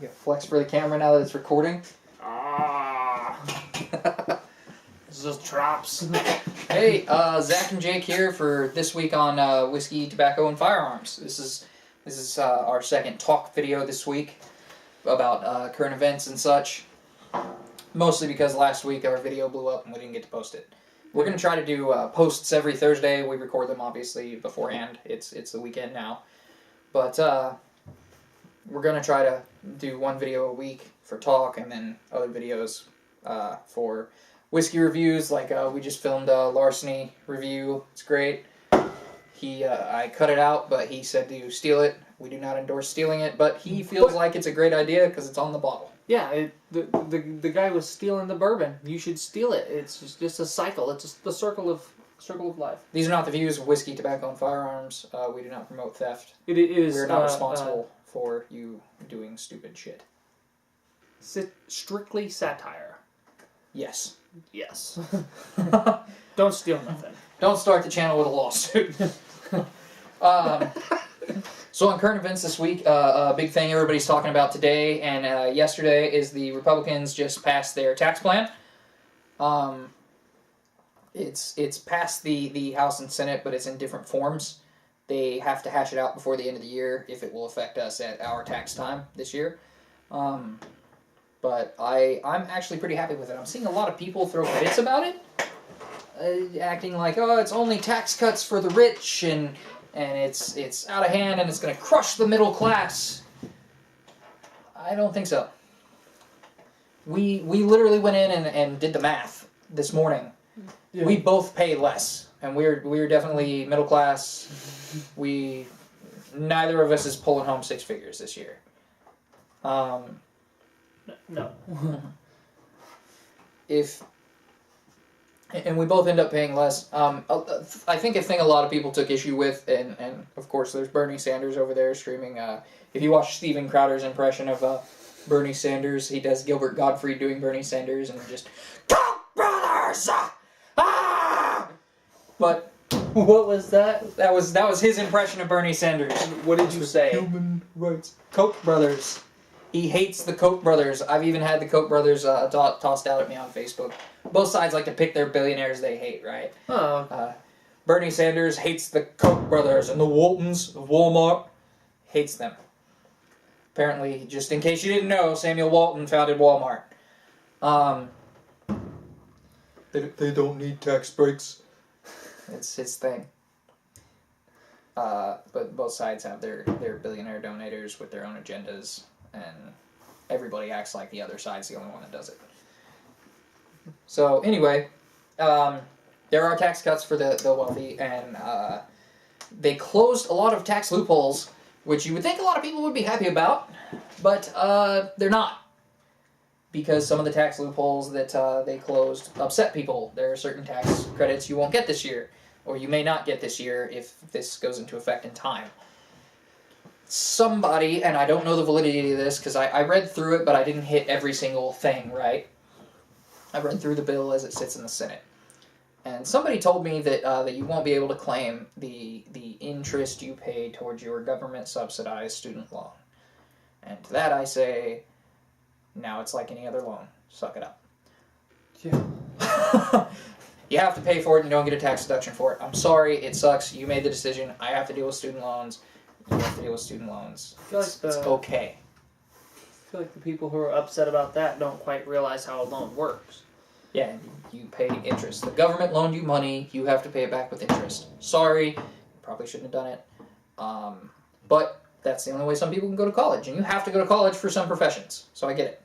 You gotta flex for the camera now that it's recording. Ah. This is just traps. Hey, Zach and Jake here for this week on whiskey, tobacco, and firearms. This is our second talk video this week about current events and such. Mostly because last week our video blew up and we didn't get to post it. We're gonna try to do posts every Thursday. We record them obviously beforehand. It's the weekend now, but we're gonna try to do one video a week for talk and then other videos for whiskey reviews. Like we just filmed a larceny review. It's great. I cut it out, but he said to steal it. We do not endorse stealing it, but he feels like it's a great idea because it's on the bottle. Yeah, the guy was stealing the bourbon. You should steal it. It's just a cycle. It's just the circle of life. These are not the views of whiskey, tobacco, and firearms. We do not promote theft. It is. We're not responsible for you doing stupid shit. Strictly satire. Yes. Yes. Don't steal nothing. Don't start the channel with a lawsuit. So on current events this week, a big thing everybody's talking about today and yesterday is the Republicans just passed their tax plan. It's passed the House and Senate, but it's in different forms. They have to hash it out before the end of the year if it will affect us at our tax time this year. But I'm actually pretty happy with it. I'm seeing a lot of people throw fits about it, acting like, oh, it's only tax cuts for the rich and it's out of hand and it's going to crush the middle class. I don't think so. We literally went in and did the math this morning. Yeah. We both pay less, and we're definitely middle class. Neither of us is pulling home six figures this year. No. And we both end up paying less. I think a thing a lot of people took issue with, and of course there's Bernie Sanders over there streaming. If you watch Steven Crowder's impression of Bernie Sanders, he does Gilbert Gottfried doing Bernie Sanders and just, Koch Brothers! Ah! But what was that? That was his impression of Bernie Sanders. What did you say? Human rights. Koch Brothers. He hates the Koch brothers. I've even had the Koch brothers tossed out at me on Facebook. Both sides like to pick their billionaires they hate, right? Oh. Bernie Sanders hates the Koch brothers, and the Waltons of Walmart hates them. Apparently, just in case you didn't know, Samuel Walton founded Walmart. They don't need tax breaks. It's his thing. But both sides have their billionaire donators with their own agendas. And everybody acts like the other side's the only one that does it. So anyway, there are tax cuts for the wealthy, and they closed a lot of tax loopholes, which you would think a lot of people would be happy about, but they're not. Because some of the tax loopholes that they closed upset people. There are certain tax credits you won't get this year, or you may not get this year if this goes into effect in time. Somebody, and I don't know the validity of this because I read through it, but I didn't hit every single thing, right? I read through the bill as it sits in the Senate. And somebody told me that you won't be able to claim the interest you pay towards your government-subsidized student loan. And to that I say, now it's like any other loan. Suck it up. Yeah. You have to pay for it and you don't get a tax deduction for it. I'm sorry, it sucks. You made the decision. I have to deal with student loans. You have to deal with student loans. It's okay. I feel like the people who are upset about that don't quite realize how a loan works. Yeah, you pay interest. The government loaned you money, you have to pay it back with interest. Sorry, you probably shouldn't have done it. But that's the only way some people can go to college, and you have to go to college for some professions, so I get it.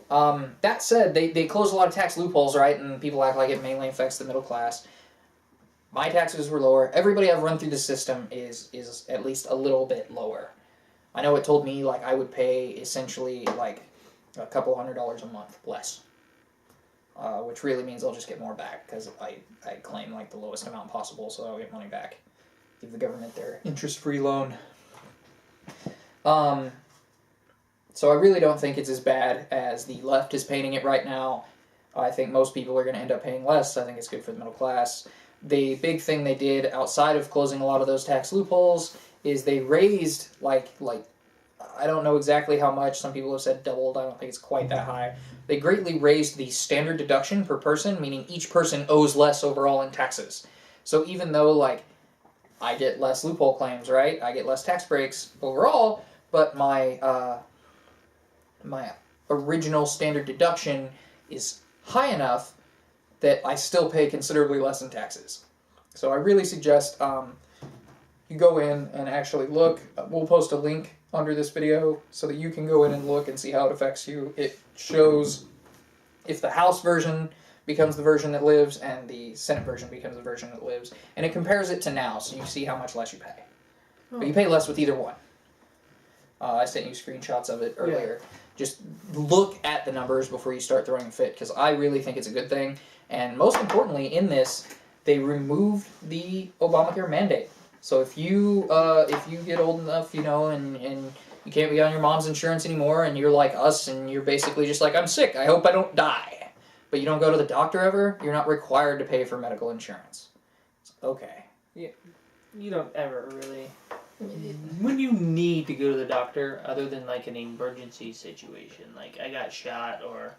That said, they close a lot of tax loopholes, right, and people act like it mainly affects the middle class. My taxes were lower. Everybody I've run through the system is at least a little bit lower. I know it told me like I would pay essentially like a couple $100s a month less, which really means I'll just get more back because I claim like the lowest amount possible, so I'll get money back. Give the government their interest-free loan. So I really don't think it's as bad as the left is painting it right now. I think most people are going to end up paying less. I think it's good for the middle class. The big thing they did outside of closing a lot of those tax loopholes is they raised like I don't know exactly how much. Some people have said doubled. I don't think it's quite that high. They greatly raised the standard deduction per person, meaning each person owes less overall in taxes. So even though, like, I get less loophole claims, right? I get less tax breaks overall, but my my original standard deduction is high enough that I still pay considerably less in taxes. So I really suggest you go in and actually look. We'll post a link under this video so that you can go in and look and see how it affects you. It shows if the House version becomes the version that lives and the Senate version becomes the version that lives. And it compares it to now, so you see how much less you pay. Oh. But you pay less with either one. I sent you screenshots of it earlier. Yeah. Just look at the numbers before you start throwing a fit, because I really think it's a good thing. And most importantly, in this, they removed the Obamacare mandate. So if you get old enough, and you can't be on your mom's insurance anymore, and you're like us, and you're basically just like, I'm sick, I hope I don't die, but you don't go to the doctor ever, you're not required to pay for medical insurance. It's okay. Yeah, you don't ever really. When you need to go to the doctor, other than like an emergency situation, like I got shot or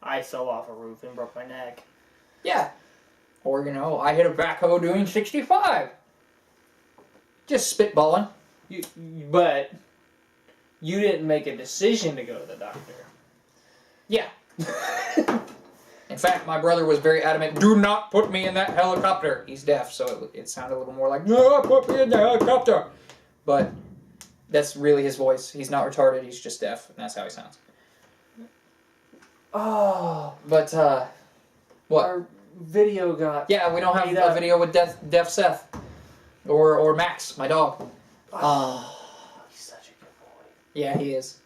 I fell off a roof and broke my neck. Yeah. Or, I hit a backhoe doing 65. Just spitballing. But you didn't make a decision to go to the doctor. Yeah. In fact, my brother was very adamant, do not put me in that helicopter. He's deaf, so it sounded a little more like, no, put me in the helicopter. But that's really his voice. He's not retarded, he's just deaf, and that's how he sounds. Oh. But, what? Our video got... Yeah, we don't have a video with deaf Seth. Or Max, my dog. He's such a good boy. Yeah, he is.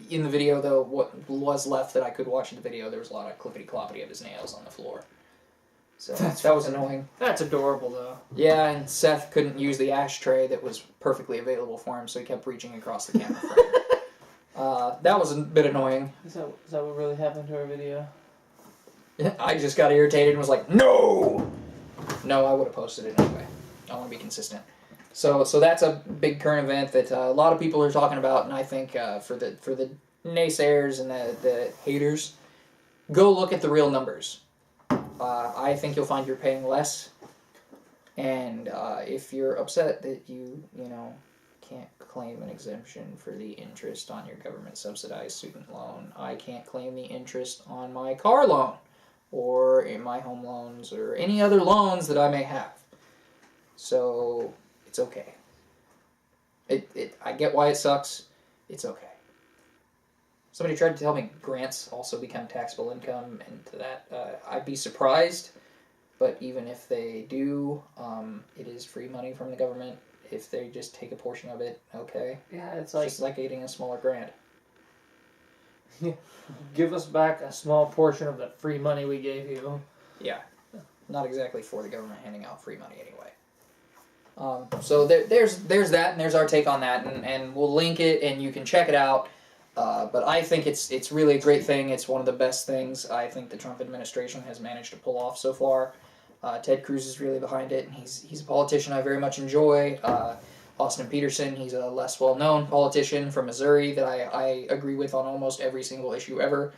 In the video, though, what was left that I could watch in the video, there was a lot of clippity cloppity of his nails on the floor. So that was annoying. That's adorable, though. Yeah, and Seth couldn't use the ashtray that was perfectly available for him, so he kept reaching across the camera frame. That was a bit annoying. Is that what really happened to our video? I just got irritated and was like, no! No, I would have posted it anyway. I want to be consistent. So that's a big current event that a lot of people are talking about, and I think for the naysayers and the haters, go look at the real numbers. I think you'll find you're paying less, and if you're upset that you can't claim an exemption for the interest on your government subsidized student loan, I can't claim the interest on my car loan or in my home loans or any other loans that I may have. So it's okay. I get why it sucks. It's okay. Somebody tried to tell me grants also become taxable income, and to that, I'd be surprised. But even if they do, it is free money from the government. If they just take a portion of it, okay. Yeah, it's just like getting a smaller grant. Give us back a small portion of the free money we gave you. Yeah, not exactly for the government handing out free money anyway. So there's that, and there's our take on that, and we'll link it, and you can check it out. But I think it's really a great thing. It's one of the best things I think the Trump administration has managed to pull off so far. Ted Cruz is really behind it, and he's a politician I very much enjoy. Austin Peterson, he's a less well-known politician from Missouri that I agree with on almost every single issue ever.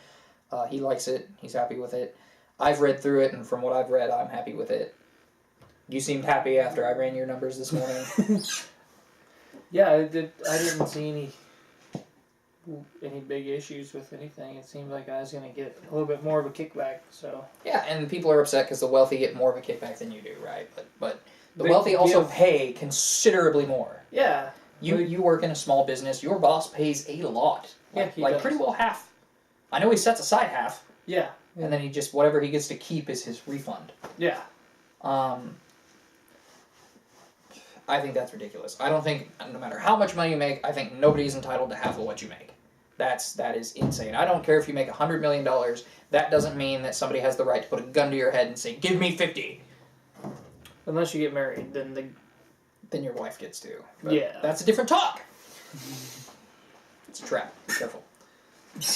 He likes it. He's happy with it. I've read through it, and from what I've read, I'm happy with it. You seemed happy after I ran your numbers this morning. Yeah, I didn't see any big issues with anything. It seemed like I was going to get a little bit more of a kickback. So yeah, and people are upset because the wealthy get more of a kickback than you do, right? But the wealthy also pay considerably more. Yeah. You work in a small business. Your boss pays a lot. Like pretty well half. I know he sets aside half. Yeah. And then he just, whatever he gets to keep is his refund. Yeah. I think that's ridiculous. I don't think, no matter how much money you make, I think nobody's entitled to half of what you make. That is insane. I don't care if you make $100 million. That doesn't mean that somebody has the right to put a gun to your head and say, give me 50. Unless you get married, then your wife gets to. But yeah. That's a different talk. It's a trap. Be careful.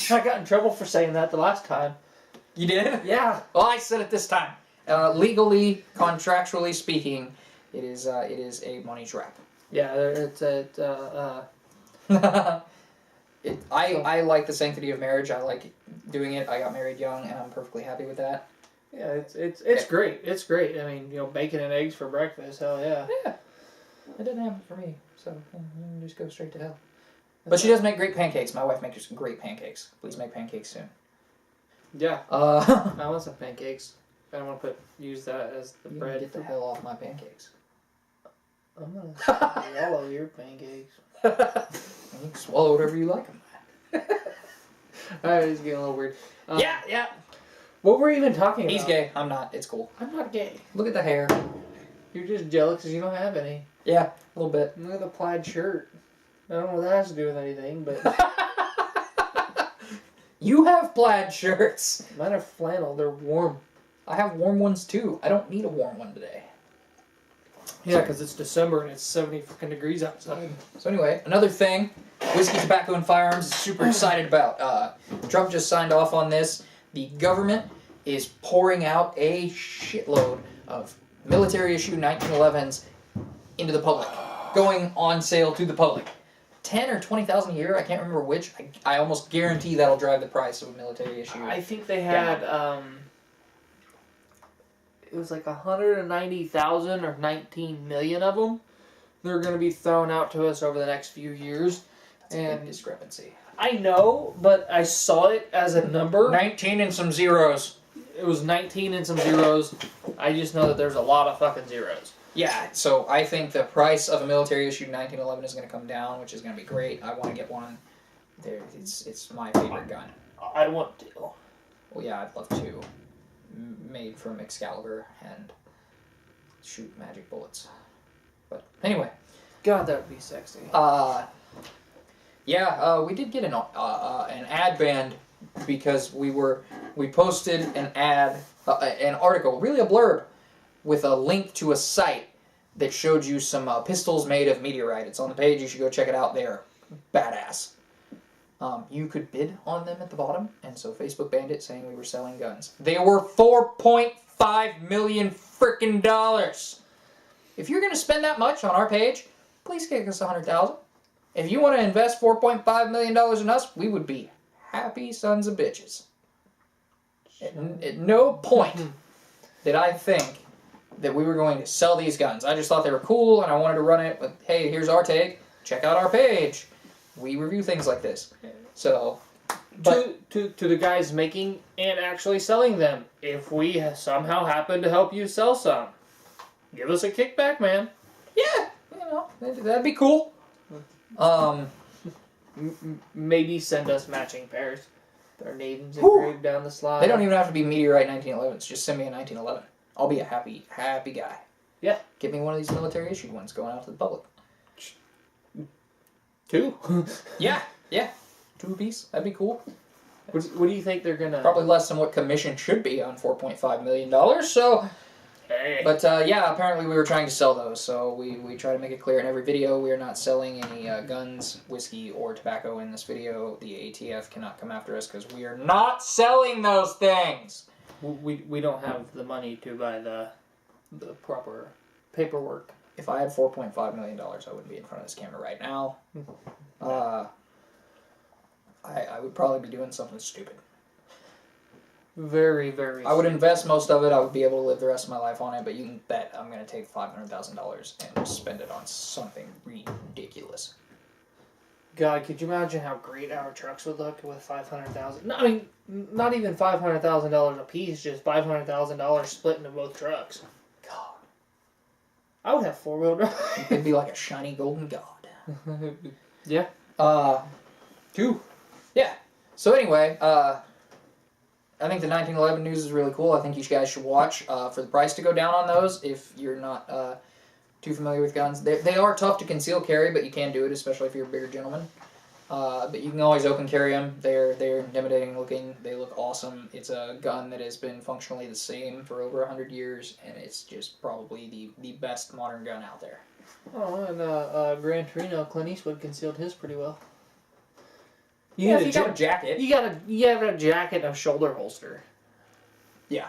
I got in trouble for saying that the last time. You did? Yeah. Well, I said it this time. Legally, contractually speaking, it is a money trap. Yeah, it's I like the sanctity of marriage. I like doing it. I got married young, and I'm perfectly happy with that. Yeah, it's great. It's great. I mean, bacon and eggs for breakfast. Hell yeah. Yeah. It didn't happen for me, so you can just go straight to hell. But she does make great pancakes. My wife makes great pancakes. Please make pancakes soon. Yeah. I I want some pancakes. I don't want to use that as the bread. Get the hell off my pancakes. I'm gonna swallow your pancakes. You can swallow whatever you like them. Alright, it's getting a little weird. Yeah. What were we even talking about? He's gay. I'm not. It's cool. I'm not gay. Look at the hair. You're just jealous because you don't have any. Yeah, a little bit. Look at the plaid shirt. I don't know what that has to do with anything, but... You have plaid shirts. Mine are flannel. They're warm. I have warm ones too. I don't need a warm one today. Yeah, because it's December and it's 70 fucking degrees outside. So anyway, another thing, whiskey, tobacco, and firearms is super excited about. Trump just signed off on this. The government is pouring out a shitload of military-issue 1911s into the public, going on sale to the public. 10 or 20,000 a year, I can't remember which. I almost guarantee that'll drive the price of a military issue. I think they had, it was like 190,000 or 19 million of them. They're going to be thrown out to us over the next few years. That's a big discrepancy. I know, but I saw it as a number. 19 and some zeros. It was 19 and some zeros. I just know that there's a lot of fucking zeros. Yeah, so I think the price of a military-issued 1911 is going to come down, which is going to be great. I want to get one. It's my favorite gun. I want to. Well, yeah, I'd love to. Made from Excalibur and shoot magic bullets. But anyway. God, that would be sexy. We did get an ad banned because we posted an article, really a blurb, with a link to a site that showed you some pistols made of meteorite. It's on the page. You should go check it out. They are badass. You could bid on them at the bottom, and so Facebook banned it, saying we were selling guns. They were $4.5 million frickin' dollars. If you're going to spend that much on our page, please kick us $100,000. If you want to invest $4.5 million in us, we would be happy sons of bitches. At no point did I think that we were going to sell these guns. I just thought they were cool, and I wanted to run it with, hey, here's our take. Check out our page. We review things like this. So, but to the guys making and actually selling them, if we somehow happen to help you sell some, give us a kickback, man. Yeah, that'd be cool. Maybe send us matching pairs. Their names engraved down the slide. They don't even have to be meteorite 1911s. Just send me a 1911. I'll be a happy guy. Yeah. Get me one of these military issued ones going out to the public. 2. Yeah. 2 apiece. That'd be cool. What do you think they're gonna... Probably less than what commission should be on $4.5 million, so... Hey. But, apparently we were trying to sell those, so we try to make it clear in every video we are not selling any guns, whiskey, or tobacco in this video. The ATF cannot come after us because we are not selling those things! We don't have the money to buy the proper paperwork. If I had $4.5 million, I wouldn't be in front of this camera right now. I would probably be doing something stupid. Very, very I would invest most of it. I would be able to live the rest of my life on it, but you can bet I'm going to take $500,000 and spend it on something ridiculous. God, could you imagine how great our trucks would look with $500,000? No, I mean, not even $500,000 a piece, just $500,000 split into both trucks. God. I would have 4-wheel drive. It'd be like a shiny golden god. Yeah. 2. Yeah. So anyway, I think the 1911 news is really cool. I think you guys should watch for the price to go down on those if you're not too familiar with guns. They are tough to conceal carry, but you can do it, especially if you're a bigger gentleman. But you can always open carry them. They're intimidating looking. They look awesome. It's a gun that has been functionally the same for over 100 years, and it's just probably the best modern gun out there. Oh, and Gran Torino, Clint Eastwood concealed his pretty well. Yeah, if you got a jacket. You have a jacket and a shoulder holster. Yeah.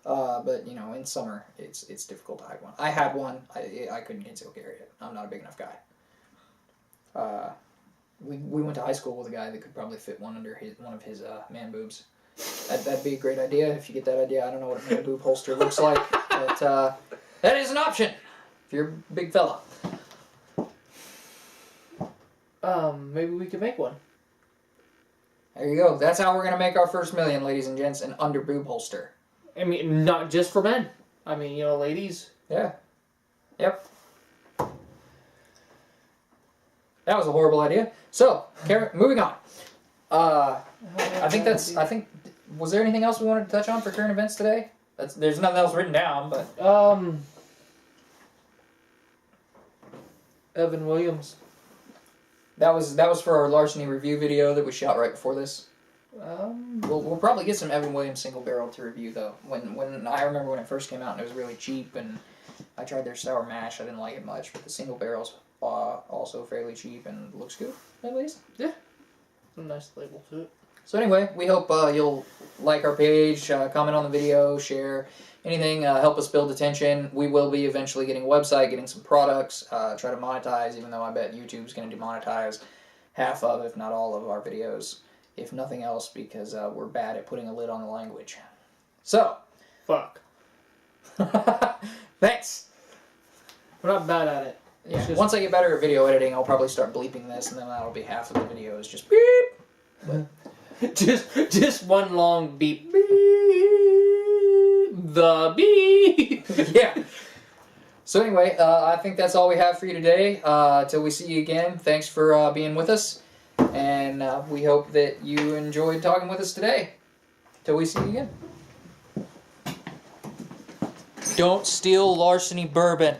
But, in summer, it's difficult to hide one. I had one. I couldn't conceal carry it. I'm not a big enough guy. We went to high school with a guy that could probably fit one under one of his man boobs. That'd be a great idea if you get that idea. I don't know what a man boob holster looks like, but that is an option if you're a big fella. Maybe we could make one. There you go. That's how we're gonna make our first million, ladies and gents, an under boob holster. I mean, not just for men. I mean, you know, ladies. Yeah. Yep. That was a horrible idea. So, moving on. I think was there anything else we wanted to touch on for current events today? There's nothing else written down, but Evan Williams. that was for our larceny review video that we shot right before this. We'll probably get some Evan Williams single barrel to review though. When I remember when it first came out and it was really cheap, and I tried their sour mash. I didn't like it much, but the single barrel's also fairly cheap and looks good at least. Yeah, a nice label to it. So anyway, we hope you'll like our page, comment on the video, share anything, help us build attention. We will be eventually getting a website, getting some products, try to monetize, even though I bet YouTube's going to demonetize half of, if not all of our videos, if nothing else, because we're bad at putting a lid on the language. So. Fuck. Thanks. We're not bad at it. Yeah. Once I get better at video editing, I'll probably start bleeping this, and then that'll be half of the video is just beep. But just one long beep. Beep. The beep. Yeah. So anyway, I think that's all we have for you today. Till we see you again, thanks for being with us, and we hope that you enjoyed talking with us today. Till we see you again. Don't steal larceny bourbon.